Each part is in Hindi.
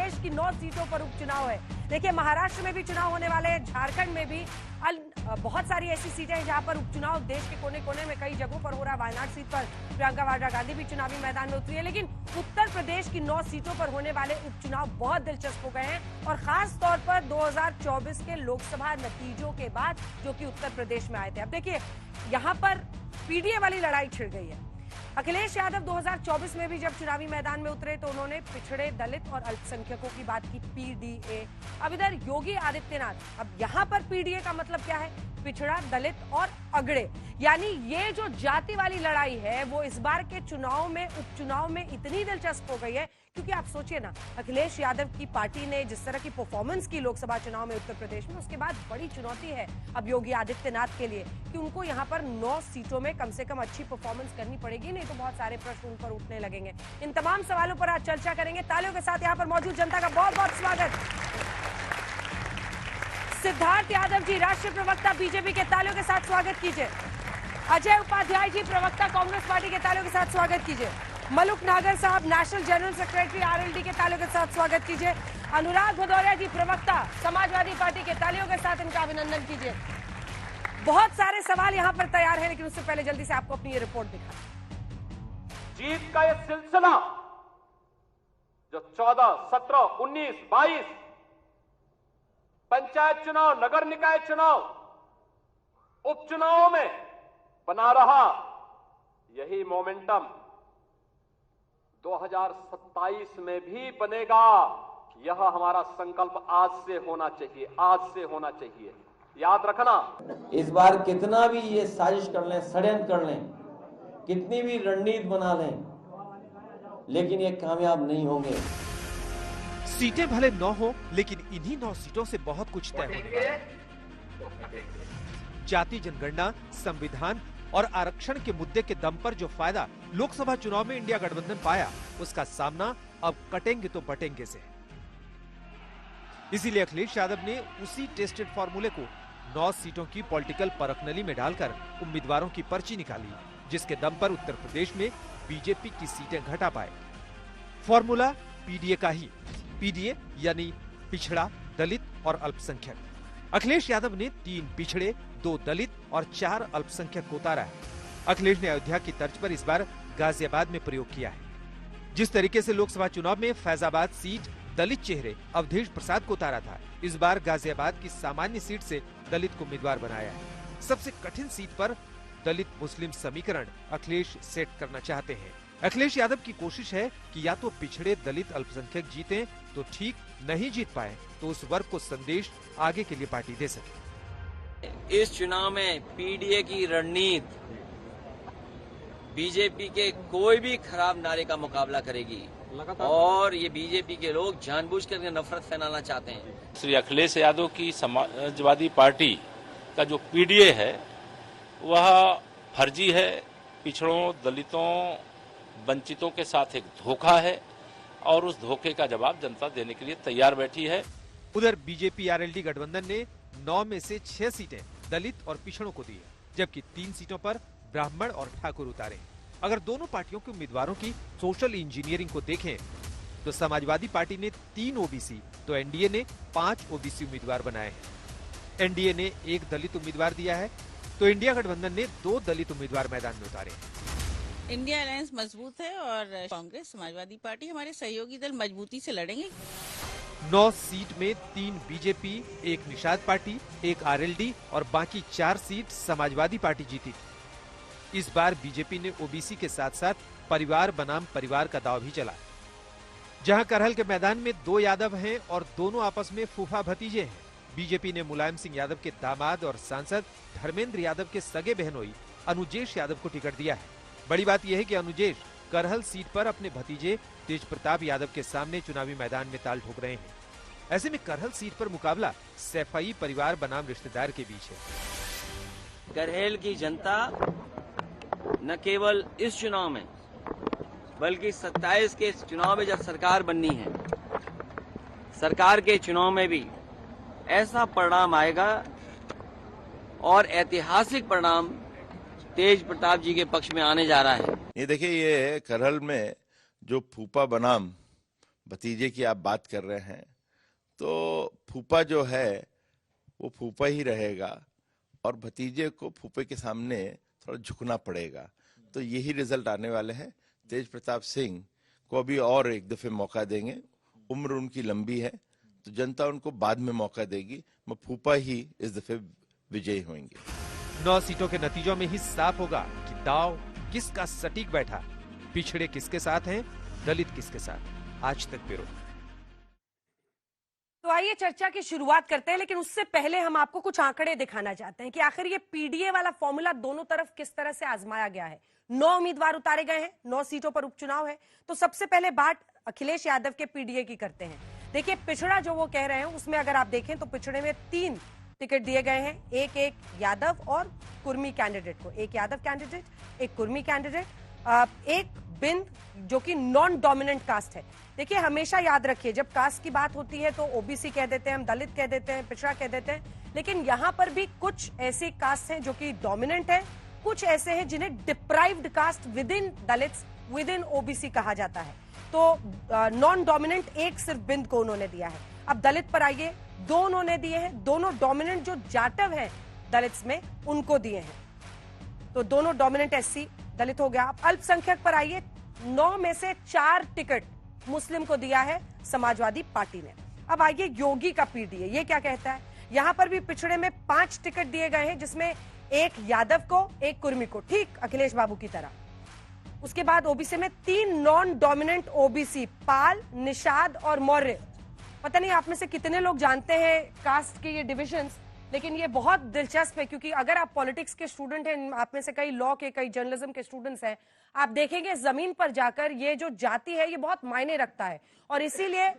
प्रदेश की 9 सीटों पर उपचुनाव है। देखिए, महाराष्ट्र में भी चुनाव होने वाले हैं, झारखंड में भी बहुत सारी ऐसी सीटें हैं जहां पर उपचुनाव देश के कोने कोने में कई जगहों पर हो रहा है। वायनाड सीट पर प्रियंका वाड्रा गांधी भी चुनावी मैदान में उतरी है। लेकिन उत्तर प्रदेश की 9 सीटों पर होने वाले उपचुनाव बहुत दिलचस्प हो गए हैं, और खास तौर पर 2024 के लोकसभा नतीजों के बाद, जो कि उत्तर प्रदेश में आए थे। अब देखिए, यहाँ पर पीडीए वाली लड़ाई छिड़ गई है। अखिलेश यादव 2024 में भी जब चुनावी मैदान में उतरे तो उन्होंने पिछड़े, दलित और अल्पसंख्यकों की बात की, पीडीए। अब इधर योगी आदित्यनाथ, अब यहां पर पीडीए का मतलब क्या है? पिछड़ा, दलित और अगड़े, यानी ये जो जाति वाली लड़ाई है वो इस बार के चुनाव में, उपचुनाव में इतनी दिलचस्प हो गई है, क्योंकि आप सोचिए ना, अखिलेश यादव की पार्टी ने जिस तरह की परफॉर्मेंस की लोकसभा चुनाव में उत्तर प्रदेश में, उसके बाद बड़ी चुनौती है अब योगी आदित्यनाथ के लिए कि उनको यहां पर 9 सीटों में कम से कम अच्छी परफॉर्मेंस करनी पड़ेगी, नहीं तो बहुत सारे प्रश्न उन पर उठने लगेंगे। इन तमाम सवालों पर आज चर्चा करेंगे। तालियों के साथ यहां पर मौजूद जनता का बहुत बहुत स्वागत। सिद्धार्थ यादव जी, राष्ट्रीय प्रवक्ता बीजेपी के, तालियों के साथ स्वागत कीजिए। अजय उपाध्याय जी, प्रवक्ता कांग्रेस पार्टी के, तालियों के साथ स्वागत कीजिए। मलुक नागर साहब, नेशनल जनरल सेक्रेटरी आरएलडी के, तालियों के साथ स्वागत कीजिए। अनुराग भदौरिया जी, प्रवक्ता समाजवादी पार्टी के, तालियों के साथ इनका अभिनंदन कीजिए। बहुत सारे सवाल यहाँ पर तैयार है, लेकिन उससे पहले जल्दी से आपको अपनी ये रिपोर्ट दिखा। जीत का ये सिलसिला जो 14, 17, 19, 22 पंचायत चुनाव, नगर निकाय चुनाव, उपचुनावों में बना रहा, यही मोमेंटम 2027 में भी बनेगा। यह हमारा संकल्प आज से होना चाहिए, आज से होना चाहिए। याद रखना, इस बार कितना भी ये साजिश कर लें, षड्यंत्र कर लें, कितनी भी रणनीति बना लें, लेकिन ये कामयाब नहीं होंगे। सीटें भले 9 हो, लेकिन इन्हीं 9 सीटों से बहुत कुछ तय होने वाला है। जाति जनगणना, संविधान और आरक्षण के मुद्दे के दम पर जो फायदा लोकसभा चुनाव में इंडिया गठबंधन पाया, उसका सामना अब कटेंगे तो बटेंगे से। इसीलिए अखिलेश यादव ने उसी टेस्टेड फॉर्मूले को 9 सीटों की पॉलिटिकल परखनली में डालकर उम्मीदवारों की पर्ची निकाली, जिसके दम पर उत्तर प्रदेश में बीजेपी की सीटें घटा पाए। फॉर्मूला पीडीए का ही, पीडीए यानी पिछड़ा, दलित और अल्पसंख्यक। अखिलेश यादव ने 3 पिछड़े, 2 दलित और 4 अल्पसंख्यक को उतारा है। अखिलेश ने अयोध्या की तर्ज पर इस बार गाजियाबाद में प्रयोग किया है। जिस तरीके से लोकसभा चुनाव में फैजाबाद सीट दलित चेहरे अवधेश प्रसाद को उतारा था, इस बार गाजियाबाद की सामान्य सीट से दलित को उम्मीदवार बनाया है। सबसे कठिन सीट पर दलित मुस्लिम समीकरण अखिलेश सेट करना चाहते हैं। अखिलेश यादव की कोशिश है कि या तो पिछड़े, दलित, अल्पसंख्यक जीतें तो ठीक, नहीं जीत पाए तो उस वर्ग को संदेश आगे के लिए पार्टी दे सके। इस चुनाव में पीडीए की रणनीति बीजेपी के कोई भी खराब नारे का मुकाबला करेगी, और ये बीजेपी के लोग जानबूझकर नफरत फैलाना चाहते हैं। श्री अखिलेश यादव की समाजवादी पार्टी का जो पीडीए है वह फर्जी है, पिछड़ों, दलितों, वंचितों के साथ एक धोखा है, और उस धोखे का जवाब जनता देने के लिए तैयार बैठी है। उधर बीजेपी आरएलडी गठबंधन ने 9 में से 6 सीटें दलित और पिछड़ों को दी है, जबकि 3 सीटों पर ब्राह्मण और ठाकुर उतारे। अगर दोनों पार्टियों के उम्मीदवारों की सोशल इंजीनियरिंग को देखें तो समाजवादी पार्टी ने 3 ओबीसी तो एनडीए ने 5 ओबीसी उम्मीदवार बनाए हैं। एनडीए ने 1 दलित उम्मीदवार दिया है तो इंडिया गठबंधन ने 2 दलित उम्मीदवार मैदान में उतारे। इंडिया अलायंस मजबूत है और कांग्रेस, समाजवादी पार्टी, हमारे सहयोगी दल मजबूती से लड़ेंगे। 9 सीट में 3 बीजेपी, 1 निषाद पार्टी, 1 आरएलडी और बाकी 4 सीट समाजवादी पार्टी जीती थी। इस बार बीजेपी ने ओबीसी के साथ साथ परिवार बनाम परिवार का दाव भी चला। जहां करहल के मैदान में 2 यादव हैं और दोनों आपस में फूफा भतीजे हैं। बीजेपी ने मुलायम सिंह यादव के दामाद और सांसद धर्मेंद्र यादव के सगे बहनोई अनुजेश यादव को टिकट दिया है। बड़ी बात यह है कि अनुजेश करहल सीट पर अपने भतीजे तेज प्रताप यादव के सामने चुनावी मैदान में ताल ठोक रहे हैं। ऐसे में करहल सीट पर मुकाबला सैफई परिवार बनाम रिश्तेदार के बीच है। करहल की जनता न केवल इस चुनाव में बल्कि 27 के चुनाव में जब सरकार बननी है, सरकार के चुनाव में भी ऐसा परिणाम आएगा और ऐतिहासिक परिणाम तेज प्रताप जी के पक्ष में आने जा रहा है। ये देखिए, ये करहल में जो फूफा बनाम भतीजे की आप बात कर रहे हैं, तो फूफा जो है वो फूफा ही रहेगा और भतीजे को फूफे के सामने थोड़ा झुकना पड़ेगा। तो यही रिजल्ट आने वाले हैं। तेज प्रताप सिंह को अभी और एक दफे मौका देंगे, उम्र उनकी लंबी है, तो जनता उनको बाद में मौका देगी। फूफा ही इस दफे विजयी होंगे। 9 सीटों के नतीजों में ही साफ होगा कि दांव किसका सटीक बैठा, पिछड़े किसके साथ हैं, दलित किसके साथ। आज तक ब्यूरो। तो आइए चर्चा की शुरुआत करते हैं, लेकिन उससे पहले हम आपको कुछ आंकड़े दिखाना चाहते हैं कि आखिर ये पीडीए वाला फॉर्मूला दोनों तरफ किस तरह से आजमाया गया है। 9 उम्मीदवार उतारे गए हैं, 9 सीटों पर उपचुनाव है। तो सबसे पहले बात अखिलेश यादव के पीडीए की करते हैं। देखिए, पिछड़ा जो वो कह रहे हैं उसमें अगर आप देखें तो पिछड़े में 3 टिकट दिए गए हैं, एक यादव और कुर्मी कैंडिडेट को, एक यादव कैंडिडेट, एक कुर्मी कैंडिडेट, एक बिंद जो कि नॉन डोमिनेंट कास्ट है। देखिए, हमेशा याद रखिए, जब कास्ट की बात होती है तो ओबीसी कह देते हैं हम, दलित कह देते हैं, पिछड़ा कह देते हैं, लेकिन यहां पर भी कुछ ऐसी कास्ट हैं जो कि डोमिनेंट है, कुछ ऐसे हैं जिन्हें deprived caste within Dalits, within OBC कहा जाता है। तो नॉन डोमिनेंट एक सिर्फ बिंद को उन्होंने दिया है। अब दलित पर आइए, 2 उन्होंने दिए हैं, दोनों डोमिनेंट जो जाटव हैं दलित्स में उनको दिए हैं, तो दोनों डोमिनेंट एससी दलित हो गया। अब अल्पसंख्यक पर आइए, 9 में से 4 टिकट मुस्लिम को दिया है समाजवादी पार्टी ने। अब आइए योगी का पीडीए, ये क्या कहता है। यहां पर भी पिछड़े में 5 टिकट दिए गए हैं, जिसमें एक यादव को, एक कुर्मी को, ठीक अखिलेश बाबू की तरह। उसके बाद ओबीसी में 3 नॉन डोमिनेंट ओबीसी, पाल, निषाद और मौर्य। पता नहीं आप में से कितने लोग जानते हैं कास्ट के ये डिविजन्स, लेकिन ये बहुत दिलचस्प है, क्योंकि अगर आप पॉलिटिक्स के स्टूडेंट हैं, आप में से कई लॉ के, कई जर्नलिज्म के स्टूडेंट्स हैं, आप देखेंगे जमीन पर जाकर ये जो जाति है ये बहुत मायने रखता है। और इसीलिए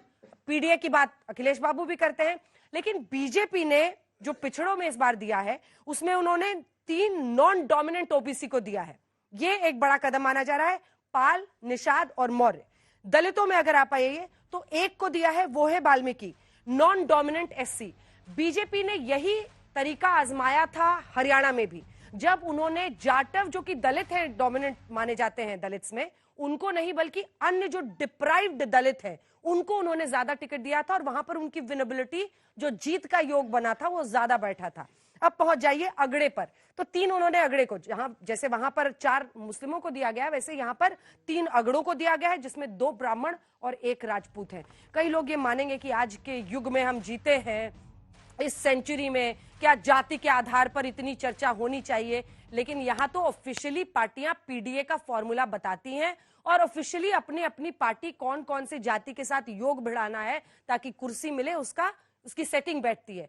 पीडीए की बात अखिलेश बाबू भी करते हैं, लेकिन बीजेपी ने जो पिछड़ों में इस बार दिया है उसमें उन्होंने 3 नॉन डोमिनेंट ओबीसी को दिया है। ये एक बड़ा कदम माना जा रहा है, पाल, निषाद और मौर्य। दलितों में अगर आप आइए तो एक को दिया है, वो है Valmiki, non dominant SC. BJP ने यही तरीका आजमाया था हरियाणा में भी, जब उन्होंने जाटव जो कि दलित हैं, डोमिनेंट माने जाते हैं दलित्स में, उनको नहीं बल्कि अन्य जो डिप्राइव्ड दलित हैं उनको उन्होंने ज्यादा टिकट दिया था, और वहां पर उनकी विनेबिलिटी, जो जीत का योग बना था, वो ज्यादा बैठा था। अब पहुंच जाइए अगड़े पर, तो 3 उन्होंने अगड़े को, जहां जैसे वहां पर 4 मुस्लिमों को दिया गया है, वैसे यहां पर 3 अगड़ों को दिया गया है, जिसमें 2 ब्राह्मण और 1 राजपूत है। कई लोग ये मानेंगे कि आज के युग में हम जीते हैं, इस सेंचुरी में क्या जाति के आधार पर इतनी चर्चा होनी चाहिए, लेकिन यहां तो ऑफिशियली पार्टियां पीडीए का फॉर्मूला बताती हैं, और ऑफिशियली अपनी अपनी पार्टी कौन कौन से जाति के साथ योग भिड़ाना है ताकि कुर्सी मिले, उसकी सेटिंग बैठती है।